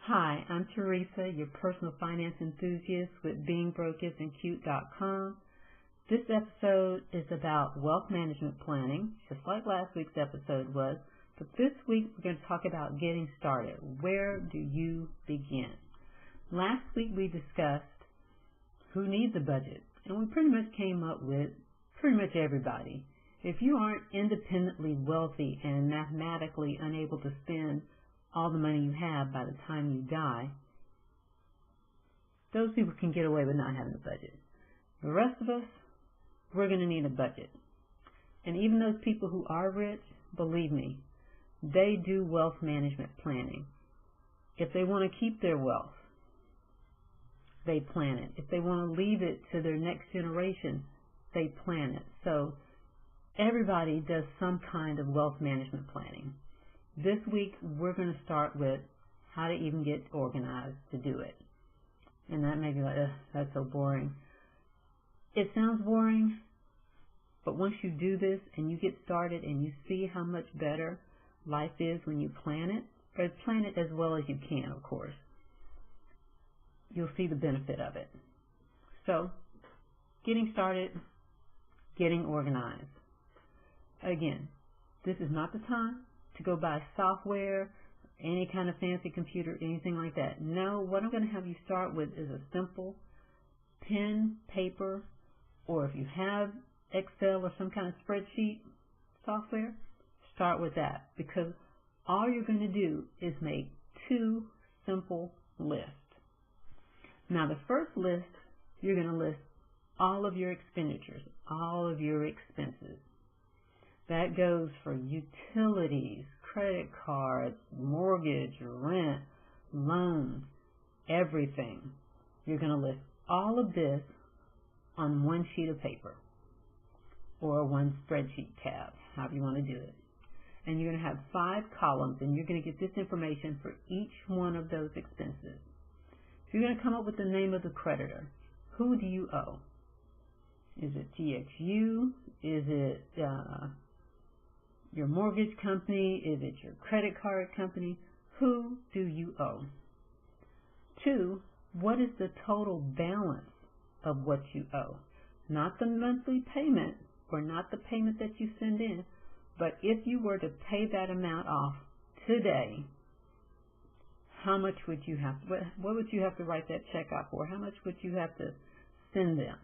Hi, I'm Teresa, your personal finance enthusiast with beingbrokeisn'tcute.com. This episode is about wealth management planning, just like last week's episode was, but this week we're going to talk about getting started. Where do you begin? Last week we discussed who needs a budget, and we pretty much came up with pretty much everybody. If you aren't independently wealthy and mathematically unable to spend all the money you have by the time you die, those people can get away with not having a budget. The rest of us, we're going to need a budget. And even those people who are rich, believe me, they do wealth management planning. If they want to keep their wealth, they plan it. If they want to leave it to their next generation, they plan it. So everybody does some kind of wealth management planning. This week, we're going to start with how to even get organized to do it. And that may be like, that's so boring. It sounds boring, but once you do this and you get started and you see how much better life is when you plan it, or plan it as well as you can, of course, you'll see the benefit of it. So, getting started, getting organized. Again, this is not the time to go buy software, any kind of fancy computer, anything like that. No, what I'm going to have you start with is a simple pen, paper, or if you have Excel or some kind of spreadsheet software, start with that, because all you're going to do is make two simple lists. Now, the first list, you're going to list all of your expenditures, all of your expenses. That goes for utilities, credit cards, mortgage, rent, loans, everything. You're going to list all of this on one sheet of paper or one spreadsheet tab, however you want to do it. And you're going to have 5 columns, and you're going to get this information for each one of those expenses. You're going to come up with the name of the creditor. Who do you owe? Is it TXU? Is it your mortgage company? Is it your credit card company? Who do you owe? 2, what is the total balance of what you owe? Not the monthly payment or not the payment that you send in, but if you were to pay that amount off today, how much would you have to, what would you have to write that check out for? How much would you have to send them?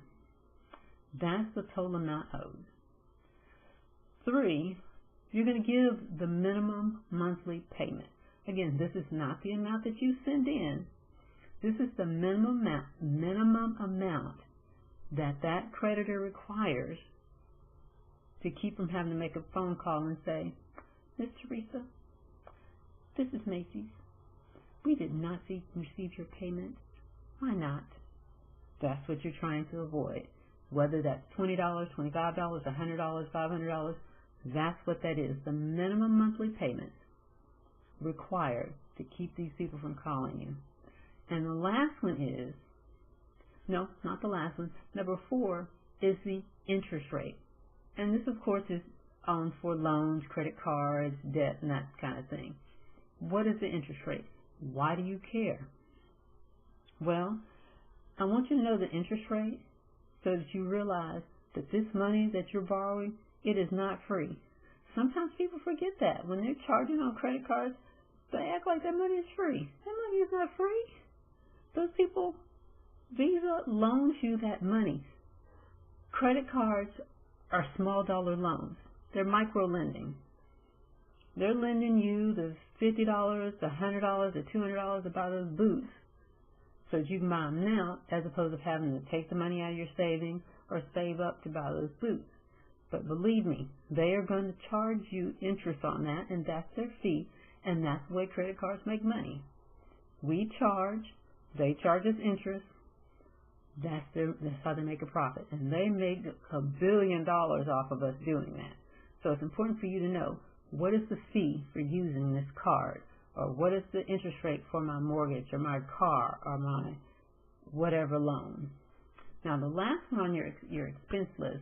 That's the total amount owed. 3, you're going to give the minimum monthly payment. Again, this is not the amount that you send in. This is the minimum amount that creditor requires to keep from having to make a phone call and say, Miss Teresa, this is Macy's. We did not receive your payment. Why not? That's what you're trying to avoid. Whether that's $20, $25, $100, $500, that's what that is. The minimum monthly payments required to keep these people from calling you. And the last one is, no, not the last one. Number 4 is the interest rate. And this, of course, is for loans, credit cards, debt, and that kind of thing. What is the interest rate? Why do you care? Well, I want you to know the interest rate so that you realize that this money that you're borrowing, it is not free. Sometimes people forget that. When they're charging on credit cards, they act like that money is free. That money is not free. Those people, Visa loans you that money. Credit cards are small dollar loans. They're micro lending. They're lending you the $50, the $100, the $200 to buy those boots so that you can buy them now, as opposed to having to take the money out of your savings or save up to buy those boots. But believe me, they are going to charge you interest on that, and that's their fee, and that's the way credit cards make money. We charge, they charge us interest, that's how they make a profit. And they make $1 billion off of us doing that. So it's important for you to know, what is the fee for using this card? Or what is the interest rate for my mortgage or my car or my whatever loan? Now, the last one on your expense list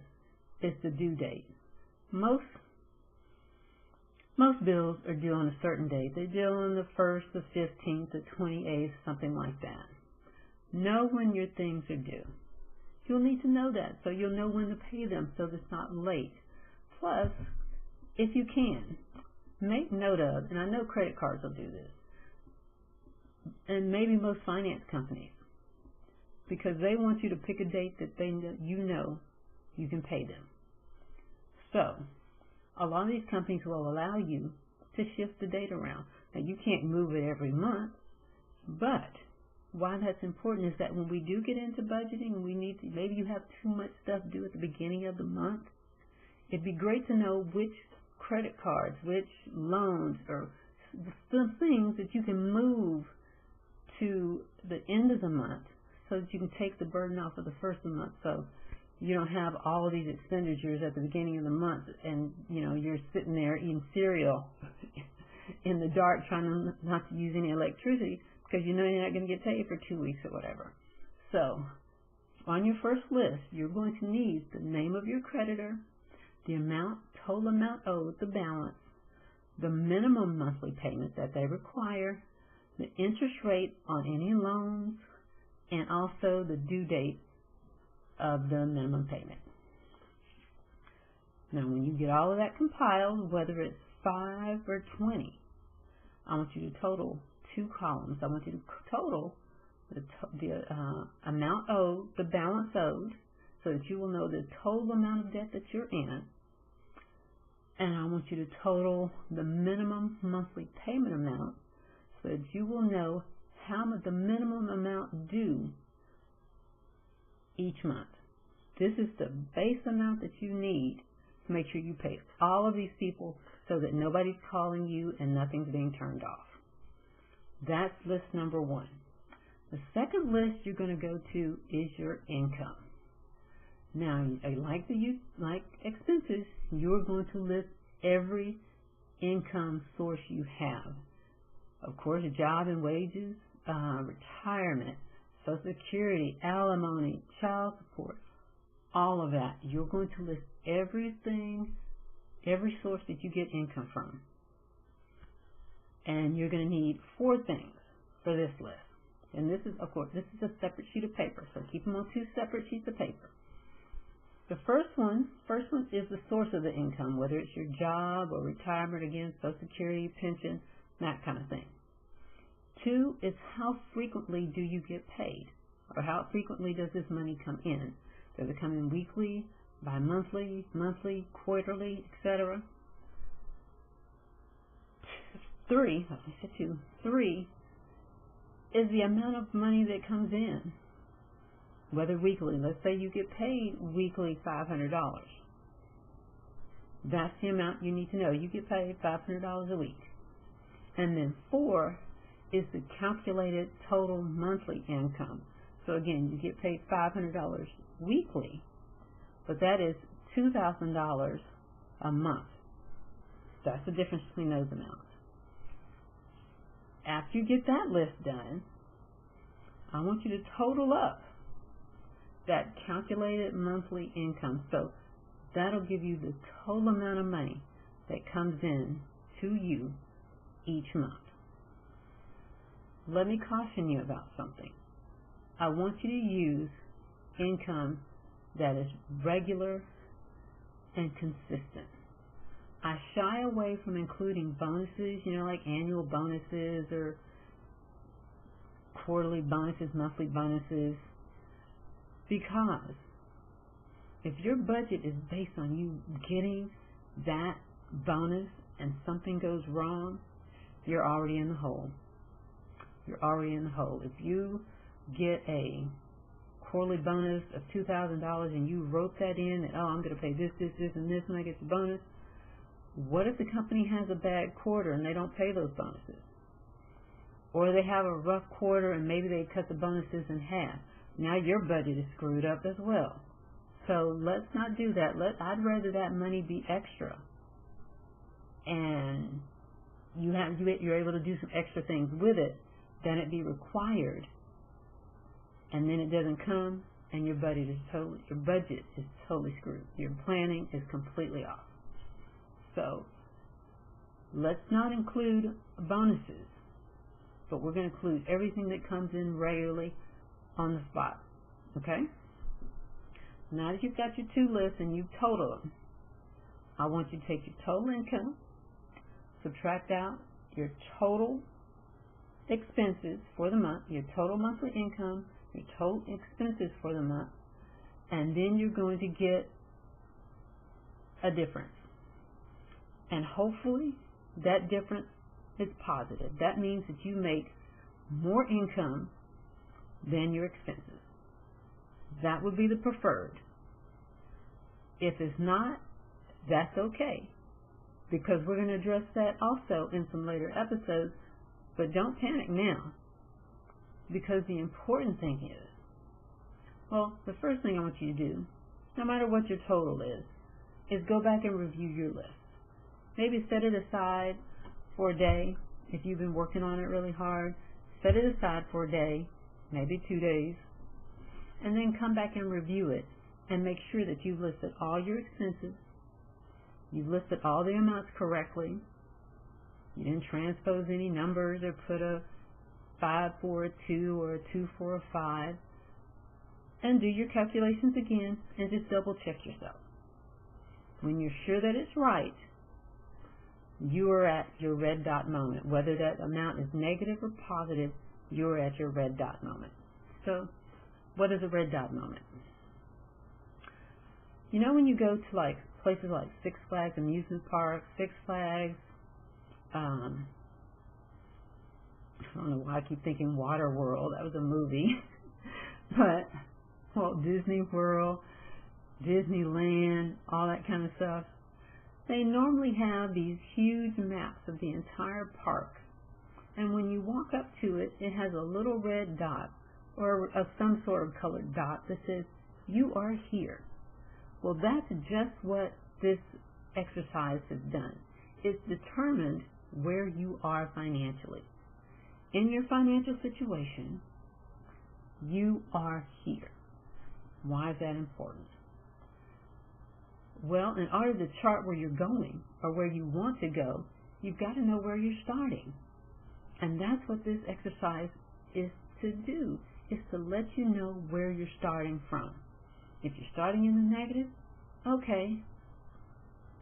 is the due date. Most Most bills are due on a certain date. They're due on the 1st, the 15th, the 28th, something like that. Know when your things are due. You'll need to know that so you'll know when to pay them so it's not late. Plus, if you can, make note of, and I know credit cards will do this, and maybe most finance companies, because they want you to pick a date that you know you can pay them. So, a lot of these companies will allow you to shift the date around. Now, you can't move it every month, but why that's important is that when we do get into budgeting and maybe you have too much stuff due at the beginning of the month, it'd be great to know which credit cards, which loans, or some things that you can move to the end of the month so that you can take the burden off of the first of the month, so you don't have all of these expenditures at the beginning of the month and you're sitting there eating cereal in the dark trying not to use any electricity because you know you're not going to get paid for 2 weeks or whatever. So on your first list, you're going to need the name of your creditor, the total amount owed, the balance, the minimum monthly payment that they require, the interest rate on any loans, and also the due date of the minimum payment. Now, when you get all of that compiled, whether it's 5 or 20, I want you to total 2 columns. I want you to total the amount owed, the balance owed, so that you will know the total amount of debt that you're in. And I want you to total the minimum monthly payment amount so that you will know how much the minimum amount due each month. This is the base amount that you need to make sure you pay all of these people so that nobody's calling you and nothing's being turned off. That's list number 1. The second list you're going to go to is your income. Now, like expenses, you're going to list every income source you have. Of course, job and wages, retirement, Social Security, alimony, child support, all of that. You're going to list everything, every source that you get income from. And you're going to need 4 things for this list. And this is, of course, this is a separate sheet of paper, so keep them on 2 separate sheets of paper. The first one is the source of the income, whether it's your job or retirement, again, Social Security, pension, that kind of thing. 2 is how frequently do you get paid, or how frequently does this money come in? Does it come in weekly, bi-monthly, monthly, quarterly, etc.? 3 is the amount of money that comes in, whether weekly. Let's say you get paid weekly $500. That's the amount you need to know. You get paid $500 a week. And then 4 is the calculated total monthly income. So again, you get paid $500 weekly, but that is $2,000 a month. That's the difference between those amounts. After you get that list done, I want you to total up that calculated monthly income. So that'll give you the total amount of money that comes in to you each month. Let me caution you about something. I want you to use income that is regular and consistent. I shy away from including bonuses, like annual bonuses or quarterly bonuses, monthly bonuses, because if your budget is based on you getting that bonus and something goes wrong, you're already in the hole. You're already in the hole. If you get a quarterly bonus of $2,000 and you wrote that in, and I'm going to pay this, and this when I get the bonus, what if the company has a bad quarter and they don't pay those bonuses? Or they have a rough quarter and maybe they cut the bonuses in half. Now your budget is screwed up as well. So let's not do that. I'd rather that money be extra, and you're able to do some extra things with it, than it be required, and then it doesn't come, and your budget is totally screwed. Your planning is completely off. So Let's not include bonuses, but we're going to include everything that comes in regularly on the spot. Okay? Now that you've got your two lists and you've totaled them, I want you to take your total income, subtract out your total expenses for the month, your total monthly income, your total expenses for the month, and then you're going to get a difference. And hopefully that difference is positive. That means that you make more income than your expenses. That would be the preferred. If it's not, that's okay, because we're going to address that also in some later episodes, but don't panic now, because the important thing the first thing I want you to do, no matter what your total is go back and review your list. Maybe set it aside for a day. If you've been working on it really hard, set it aside for a day, maybe 2 days, and then come back and review it and make sure that you've listed all your expenses, you've listed all the amounts correctly, you didn't transpose any numbers or put a 5 for a 2 or a 2 for a 5, and do your calculations again and just double check yourself. When you're sure that it's right, you are at your red dot moment. Whether that amount is negative or positive, you're at your red dot moment. So, what is a red dot moment? You know when you go to like places like Six Flags amusement park, Six Flags, I don't know why I keep thinking Water World, that was a movie, but Walt Disney World, Disneyland, all that kind of stuff. They normally have these huge maps of the entire park, and when you walk up to it, it has a little red dot or some sort of colored dot that says, you are here. Well, that's just what this exercise has done. It's determined where you are financially. In your financial situation, you are here. Why is that important? Well, in order to chart where you're going or where you want to go, you've got to know where you're starting. And that's what this exercise is to do, is to let you know where you're starting from. If you're starting in the negative, okay,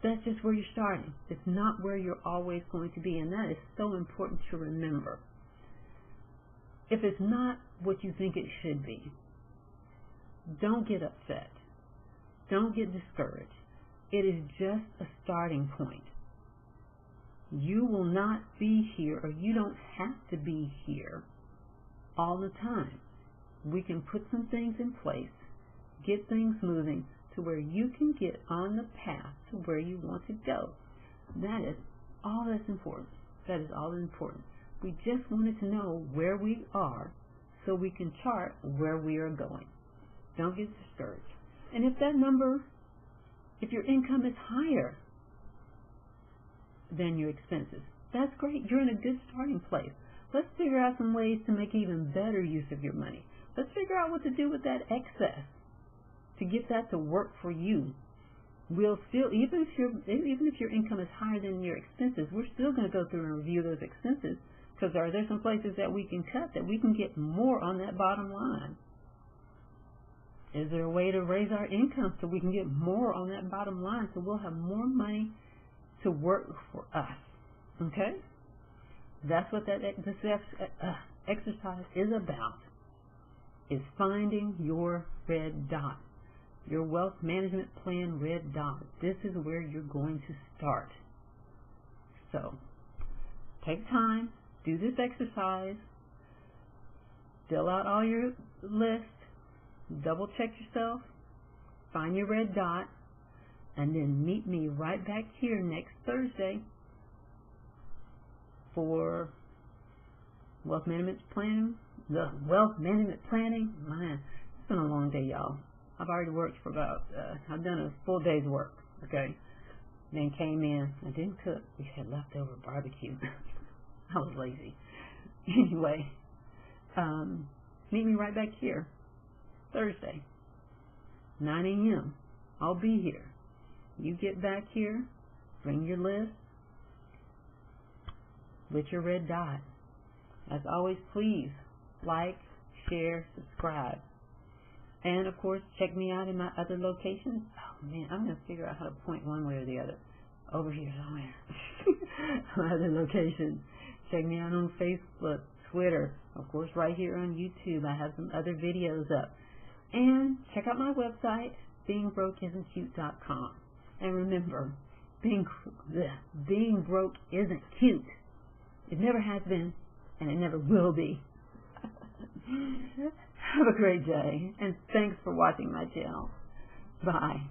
that's just where you're starting. It's not where you're always going to be, and that is so important to remember. If it's not what you think it should be, don't get upset. Don't get discouraged. It is just a starting point. You will not be here, or you don't have to be here all the time. We can put some things in place, get things moving to where you can get on the path to where you want to go. That is all that's important. That is all that's important. We just wanted to know where we are so we can chart where we are going. Don't get discouraged. And if that number, if your income is higher than your expenses, that's great. You're in a good starting place. Let's figure out some ways to make even better use of your money. Let's figure out what to do with that excess to get that to work for you. We'll still, even if your income is higher than your expenses, we're still going to go through and review those expenses, because are there some places that we can cut that we can get more on that bottom line? Is there a way to raise our income so we can get more on that bottom line, so we'll have more money to work for us? Okay? That's what this exercise is about, is finding your red dot, your wealth management plan red dot. This is where you're going to start. So, take time, do this exercise, fill out all your lists, double check yourself, find your red dot, and then meet me right back here next Thursday for wealth management planning. The wealth management planning, man, it's been a long day, y'all. I've already worked for about, I've done a full day's work, okay? Then came in, I didn't cook, we had leftover barbecue. I was lazy. Anyway, meet me right back here Thursday, 9 a.m. I'll be here. You get back here, bring your list, with your red dot. As always, please like, share, subscribe. And, of course, check me out in my other locations. Oh, man, I'm going to figure out how to point one way or the other. Over here somewhere. My other locations. Check me out on Facebook, Twitter. Of course, right here on YouTube. I have some other videos up. And check out my website, beingbrokeisn'tcute.com. And remember, being broke isn't cute. It never has been, and it never will be. Have a great day, and thanks for watching my channel. Bye.